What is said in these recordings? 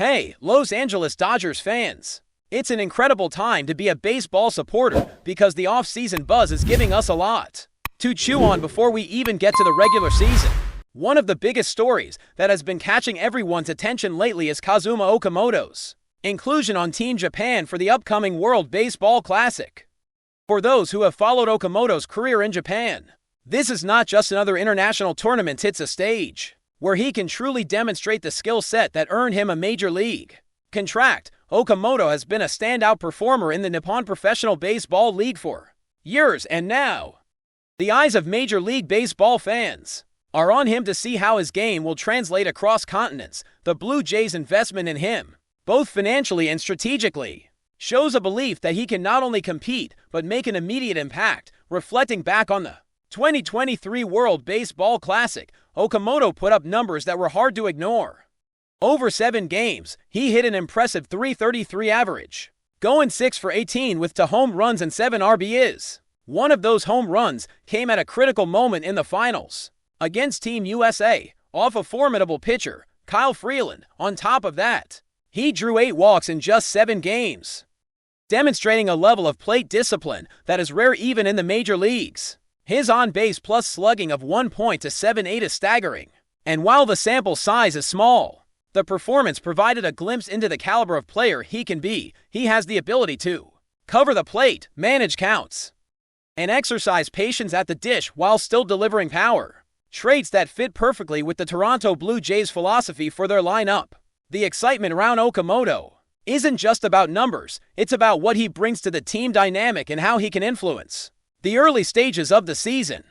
Hey, Los Angeles Dodgers fans! It's an incredible time to be a baseball supporter because the off-season buzz is giving us a lot to chew on before we even get to the regular season. One of the biggest stories that has been catching everyone's attention lately is Kazuma Okamoto's inclusion on Team Japan for the upcoming World Baseball Classic. For those who have followed Okamoto's career in Japan, this is not just another international tournament, it's a stage where he can truly demonstrate the skill set that earned him a major league contract. Okamoto has been a standout performer in the Nippon Professional Baseball League for years, and now the eyes of Major League Baseball fans are on him to see how his game will translate across continents. The Blue Jays' investment in him, both financially and strategically, shows a belief that he can not only compete but make an immediate impact. Reflecting back on the 2023 World Baseball Classic, Okamoto put up numbers that were hard to ignore. Over 7 games, he hit an impressive .333 average, going 6 for 18 with 2 home runs and 7 RBIs. One of those home runs came at a critical moment in the finals against Team USA, off a formidable pitcher, Kyle Freeland. On top of that, he drew 8 walks in just 7 games, demonstrating a level of plate discipline that is rare even in the major leagues. His on-base plus slugging of 1.278 is staggering, and while the sample size is small, the performance provided a glimpse into the caliber of player he can be. He has the ability to cover the plate, manage counts, and exercise patience at the dish while still delivering power, traits that fit perfectly with the Toronto Blue Jays' philosophy for their lineup. The excitement around Okamoto isn't just about numbers, it's about what he brings to the team dynamic and how he can influence the early stages of the season.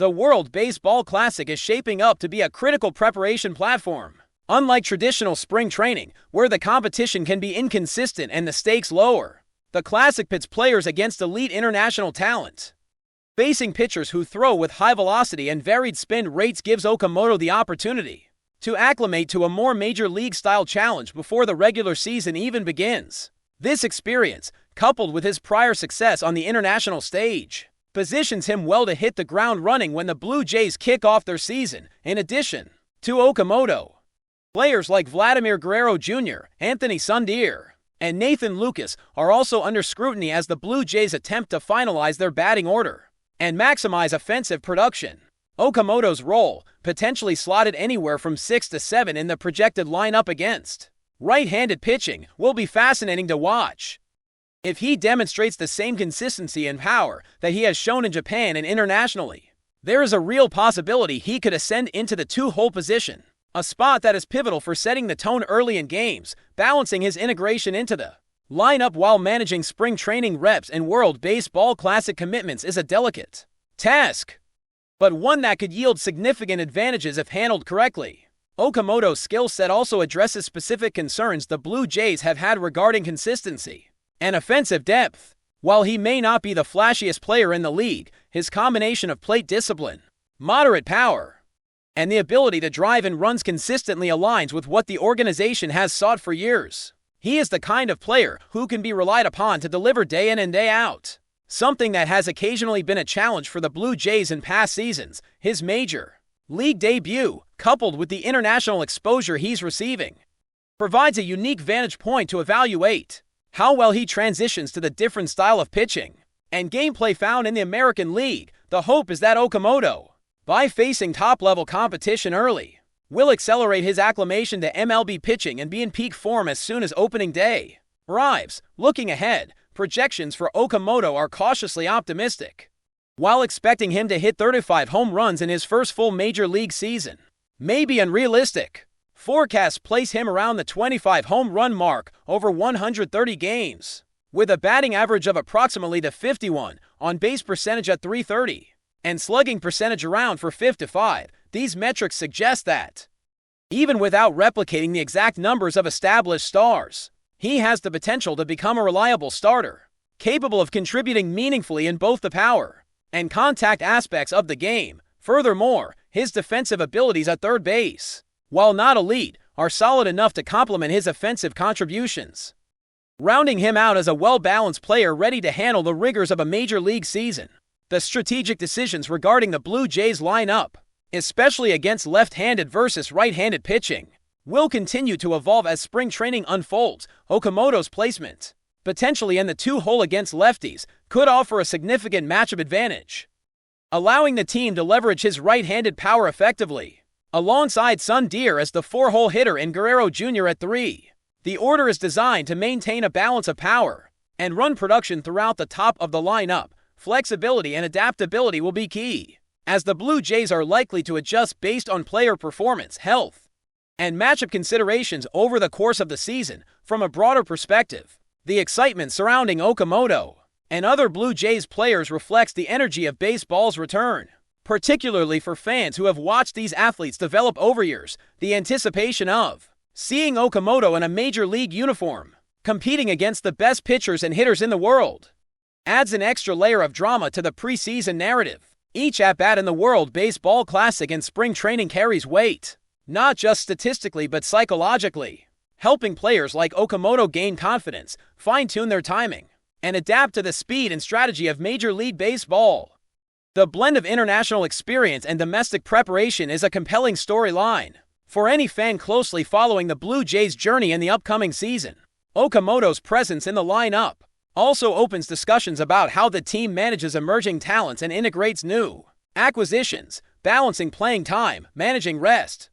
The World Baseball Classic is shaping up to be a critical preparation platform. Unlike traditional spring training, where the competition can be inconsistent and the stakes lower, the Classic pits players against elite international talent. Facing pitchers who throw with high velocity and varied spin rates gives Okamoto the opportunity to acclimate to a more major league-style challenge before the regular season even begins. This experience, coupled with his prior success on the international stage, positions him well to hit the ground running when the Blue Jays kick off their season. In addition to Okamoto, players like Vladimir Guerrero Jr., Anthony Sundeer, and Nathan Lucas are also under scrutiny as the Blue Jays attempt to finalize their batting order and maximize offensive production. Okamoto's role, potentially slotted anywhere from 6 to 7 in the projected lineup against right-handed pitching, will be fascinating to watch. If he demonstrates the same consistency and power that he has shown in Japan and internationally, there is a real possibility he could ascend into the 2-hole position, a spot that is pivotal for setting the tone early in games. Balancing his integration into the lineup while managing spring training reps and World Baseball Classic commitments is a delicate task, but one that could yield significant advantages if handled correctly. Okamoto's skill set also addresses specific concerns the Blue Jays have had regarding consistency and offensive depth. While he may not be the flashiest player in the league, his combination of plate discipline, moderate power, and the ability to drive in runs consistently aligns with what the organization has sought for years. He is the kind of player who can be relied upon to deliver day in and day out, something that has occasionally been a challenge for the Blue Jays in past seasons. His major league debut, coupled with the international exposure he's receiving, provides a unique vantage point to evaluate how well he transitions to the different style of pitching and gameplay found in the American League. The hope is that Okamoto, by facing top-level competition early, will accelerate his acclimation to MLB pitching and be in peak form as soon as opening day arrives. Looking ahead, projections for Okamoto are cautiously optimistic. While expecting him to hit 35 home runs in his first full major league season may be unrealistic, forecasts place him around the 25 home run mark over 130 games, with a batting average of approximately .51, on-base percentage at .330, and slugging percentage around .455. These metrics suggest that, even without replicating the exact numbers of established stars, he has the potential to become a reliable starter, capable of contributing meaningfully in both the power and contact aspects of the game. Furthermore, his defensive abilities at third base, while not elite, are solid enough to complement his offensive contributions, rounding him out as a well-balanced player ready to handle the rigors of a major league season. The strategic decisions regarding the Blue Jays lineup, especially against left-handed versus right-handed pitching, will continue to evolve as spring training unfolds. Okamoto's placement, potentially in the 2-hole against lefties, could offer a significant matchup advantage, allowing the team to leverage his right-handed power effectively, alongside Sun Deer as the 4-hole hitter and Guerrero Jr. at 3. The order is designed to maintain a balance of power and run production throughout the top of the lineup. Flexibility and adaptability will be key, as the Blue Jays are likely to adjust based on player performance, health, and matchup considerations over the course of the season. From a broader perspective, the excitement surrounding Okamoto and other Blue Jays players reflects the energy of baseball's return, particularly for fans who have watched these athletes develop over years. The anticipation of seeing Okamoto in a major league uniform, competing against the best pitchers and hitters in the world, adds an extra layer of drama to the preseason narrative. Each at-bat in the World Baseball Classic and spring training carries weight, not just statistically but psychologically, helping players like Okamoto gain confidence, fine-tune their timing, and adapt to the speed and strategy of Major League Baseball. The blend of international experience and domestic preparation is a compelling storyline for any fan closely following the Blue Jays' journey in the upcoming season. Okamoto's presence in the lineup also opens discussions about how the team manages emerging talents and integrates new acquisitions, balancing playing time, managing rest,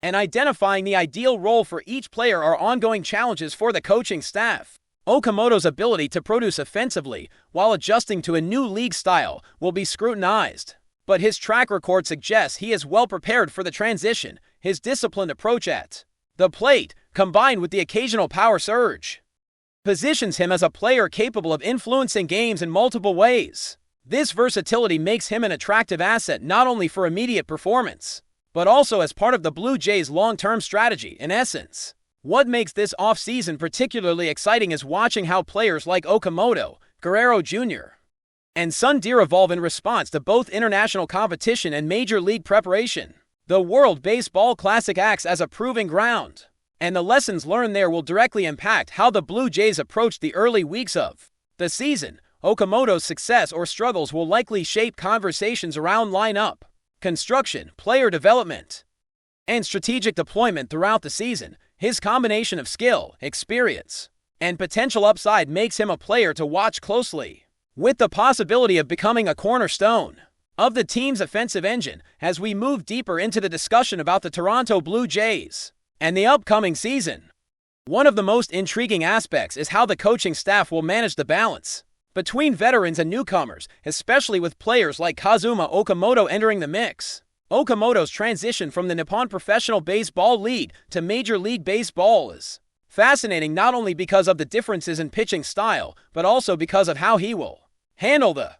and identifying the ideal role for each player are ongoing challenges for the coaching staff. Okamoto's ability to produce offensively while adjusting to a new league style will be scrutinized, but his track record suggests he is well prepared for the transition. His disciplined approach at the plate, combined with the occasional power surge, positions him as a player capable of influencing games in multiple ways. This versatility makes him an attractive asset not only for immediate performance, but also as part of the Blue Jays' long-term strategy. In essence, what makes this offseason particularly exciting is watching how players like Okamoto, Guerrero Jr., and Sun Deer evolve in response to both international competition and major league preparation. The World Baseball Classic acts as a proving ground, and the lessons learned there will directly impact how the Blue Jays approach the early weeks of the season. Okamoto's success or struggles will likely shape conversations around lineup construction, player development, and strategic deployment throughout the season. His combination of skill, experience, and potential upside makes him a player to watch closely, with the possibility of becoming a cornerstone of the team's offensive engine. As we move deeper into the discussion about the Toronto Blue Jays and the upcoming season, one of the most intriguing aspects is how the coaching staff will manage the balance between veterans and newcomers, especially with players like Kazuma Okamoto entering the mix. Okamoto's transition from the Nippon Professional Baseball League to Major League Baseball is fascinating not only because of the differences in pitching style, but also because of how he will handle the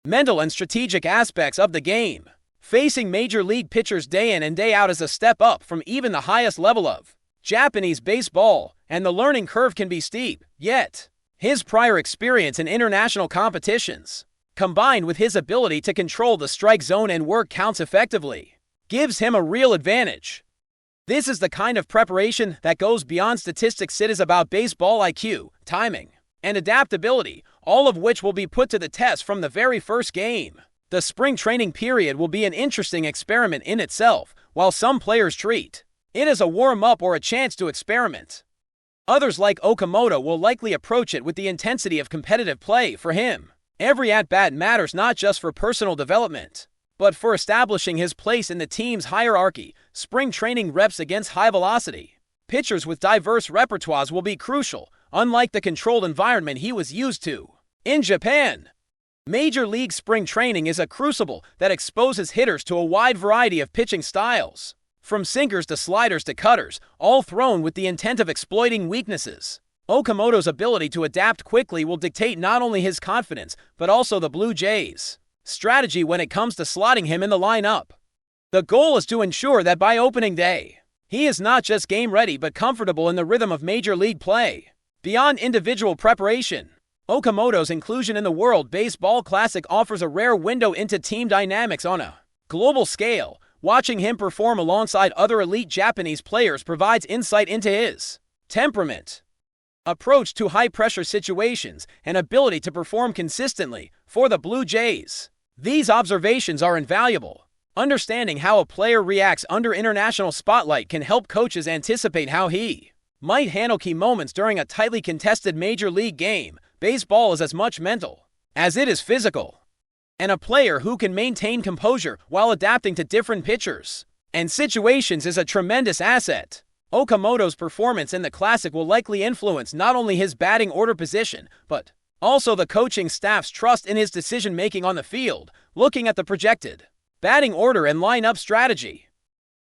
mental and strategic aspects of the game. Facing major league pitchers day in and day out is a step up from even the highest level of Japanese baseball, and the learning curve can be steep. Yet, his prior experience in international competitions, combined with his ability to control the strike zone and work counts effectively, gives him a real advantage. This is the kind of preparation that goes beyond statistics. It is about baseball IQ, timing, and adaptability, all of which will be put to the test from the very first game. The spring training period will be an interesting experiment in itself. While some players treat it as a warm-up or a chance to experiment, others like Okamoto will likely approach it with the intensity of competitive play. For him, every at-bat matters not just for personal development, but for establishing his place in the team's hierarchy. Spring training reps against high-velocity pitchers with diverse repertoires will be crucial, unlike the controlled environment he was used to in Japan. Major League spring training is a crucible that exposes hitters to a wide variety of pitching styles, from sinkers to sliders to cutters, all thrown with the intent of exploiting weaknesses. Okamoto's ability to adapt quickly will dictate not only his confidence, but also the Blue Jays' strategy when it comes to slotting him in the lineup. The goal is to ensure that by opening day, he is not just game ready but comfortable in the rhythm of major league play. Beyond individual preparation, Okamoto's inclusion in the World Baseball Classic offers a rare window into team dynamics on a global scale. Watching him perform alongside other elite Japanese players provides insight into his temperament, approach to high-pressure situations, and ability to perform consistently for the Blue Jays. These observations are invaluable Understanding how a player reacts under international spotlight can help coaches anticipate how he might handle key moments during a tightly contested major league game. Baseball is as much mental as it is physical, and a player who can maintain composure while adapting to different pitchers and situations is a tremendous asset. Okamoto's performance in the Classic will likely influence not only his batting order position, but also the coaching staff's trust in his decision-making on the field. Looking at the projected batting order and lineup strategy,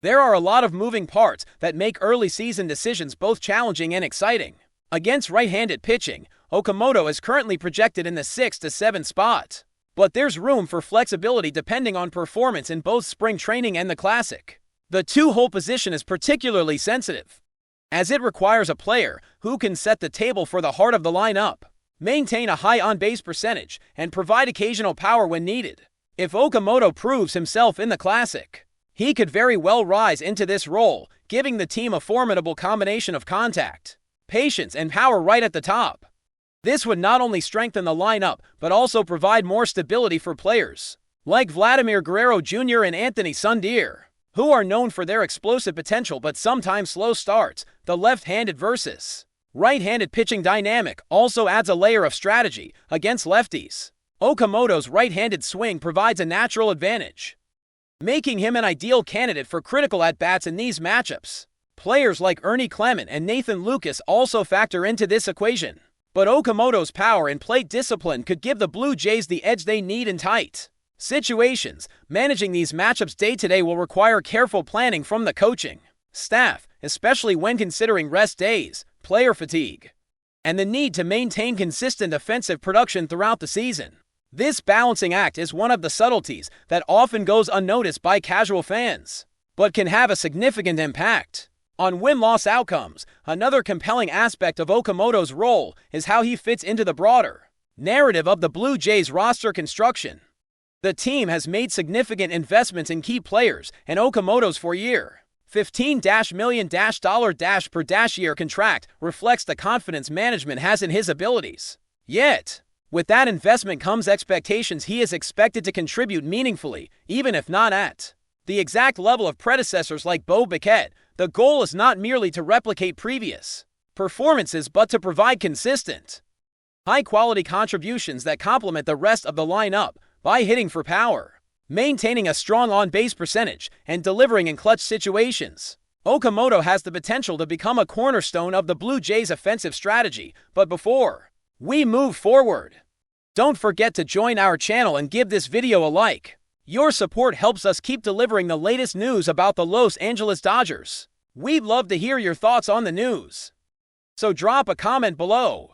there are a lot of moving parts that make early season decisions both challenging and exciting. Against right-handed pitching, Okamoto is currently projected in the 6 to 7 spot, but there's room for flexibility depending on performance in both spring training and the Classic. The two-hole position is particularly sensitive, as it requires a player who can set the table for the heart of the lineup, maintain a high on-base percentage, and provide occasional power when needed. If Okamoto proves himself in the Classic, he could very well rise into this role, giving the team a formidable combination of contact, patience, and power right at the top. This would not only strengthen the lineup, but also provide more stability for players like Vladimir Guerrero Jr. and Anthony Sundeer, who are known for their explosive potential but sometimes slow starts. The left-handed versus right-handed pitching dynamic also adds a layer of strategy against lefties. Okamoto's right-handed swing provides a natural advantage, making him an ideal candidate for critical at-bats in these matchups. Players like Ernie Clement and Nathan Lucas also factor into this equation, but Okamoto's power and plate discipline could give the Blue Jays the edge they need in tight situations. Managing these matchups day-to-day will require careful planning from the coaching staff, especially when considering rest days, player fatigue, and the need to maintain consistent offensive production throughout the season. This balancing act is one of the subtleties that often goes unnoticed by casual fans, but can have a significant impact on win-loss outcomes. Another compelling aspect of Okamoto's role is how he fits into the broader narrative of the Blue Jays roster construction. The team has made significant investments in key players, and Okamoto's four-year, $15 million per year contract reflects the confidence management has in his abilities. Yet, with that investment comes expectations he is expected to contribute meaningfully, even if not at the exact level of predecessors like Bo Bichette. The goal is not merely to replicate previous performances but to provide consistent, high-quality contributions that complement the rest of the lineup by hitting for power, maintaining a strong on-base percentage, and delivering in clutch situations. Okamoto has the potential to become a cornerstone of the Blue Jays' offensive strategy. But before we move forward, don't forget to join our channel and give this video a like. Your support helps us keep delivering the latest news about the Los Angeles Dodgers. We'd love to hear your thoughts on the news, so drop a comment below.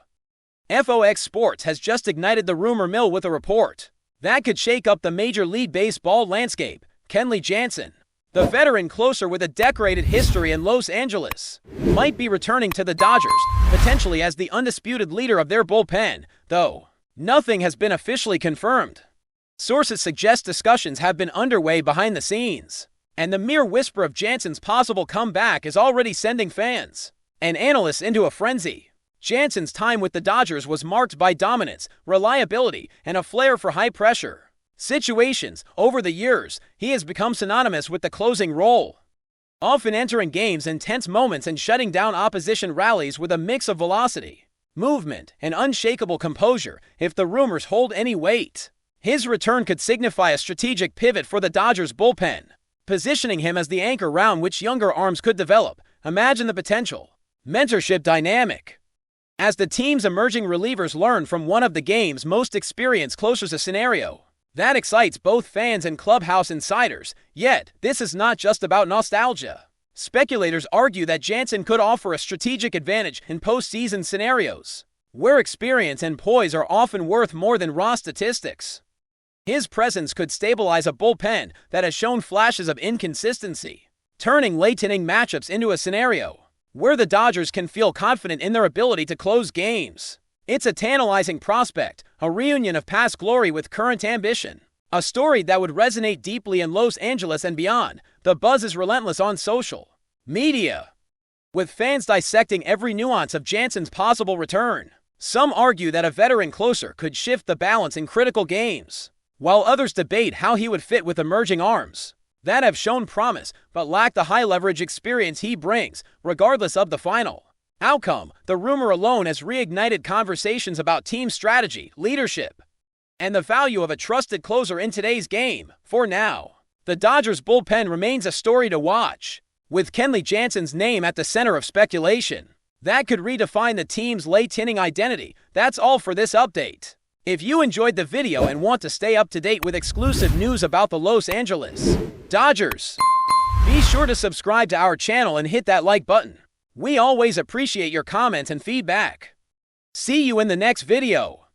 FOX Sports has just ignited the rumor mill with a report that could shake up the Major League Baseball landscape. KENLEY JANSEN, the veteran closer with a decorated history in Los Angeles, might be returning to the Dodgers, potentially as the undisputed leader of their bullpen, though nothing has been officially confirmed. Sources suggest discussions have been underway behind the scenes, and the mere whisper of Jansen's possible comeback is already sending fans and analysts into a frenzy. Jansen's time with the Dodgers was marked by dominance, reliability, and a flair for high-pressure situations. Over the years, he has become synonymous with the closing role, often entering games in tense moments and shutting down opposition rallies with a mix of velocity, movement, and unshakable composure. If the rumors hold any weight, his return could signify a strategic pivot for the Dodgers bullpen, positioning him as the anchor around which younger arms could develop. Imagine the potential mentorship dynamic as the team's emerging relievers learn from one of the game's most experienced closers, a scenario that excites both fans and clubhouse insiders. Yet, this is not just about nostalgia. Speculators argue that Jansen could offer a strategic advantage in postseason scenarios, where experience and poise are often worth more than raw statistics. His presence could stabilize a bullpen that has shown flashes of inconsistency, turning late-inning matchups into a scenario where the Dodgers can feel confident in their ability to close games. It's a tantalizing prospect, a reunion of past glory with current ambition, a story that would resonate deeply in Los Angeles and beyond. The buzz is relentless on social media, with fans dissecting every nuance of Jansen's possible return. Some argue that a veteran closer could shift the balance in critical games, while others debate how he would fit with emerging arms. that have shown promise but lack the high-leverage experience he brings, regardless of the final outcome. The rumor alone has reignited conversations about team strategy, leadership, and the value of a trusted closer in today's game. For now, the Dodgers bullpen remains a story to watch, with Kenley Jansen's name at the center of speculation that could redefine the team's late-inning identity. That's all for this update. If you enjoyed the video and want to stay up to date with exclusive news about the Los Angeles Dodgers, be sure to subscribe to our channel and hit that like button. We always appreciate your comments and feedback. See you in the next video.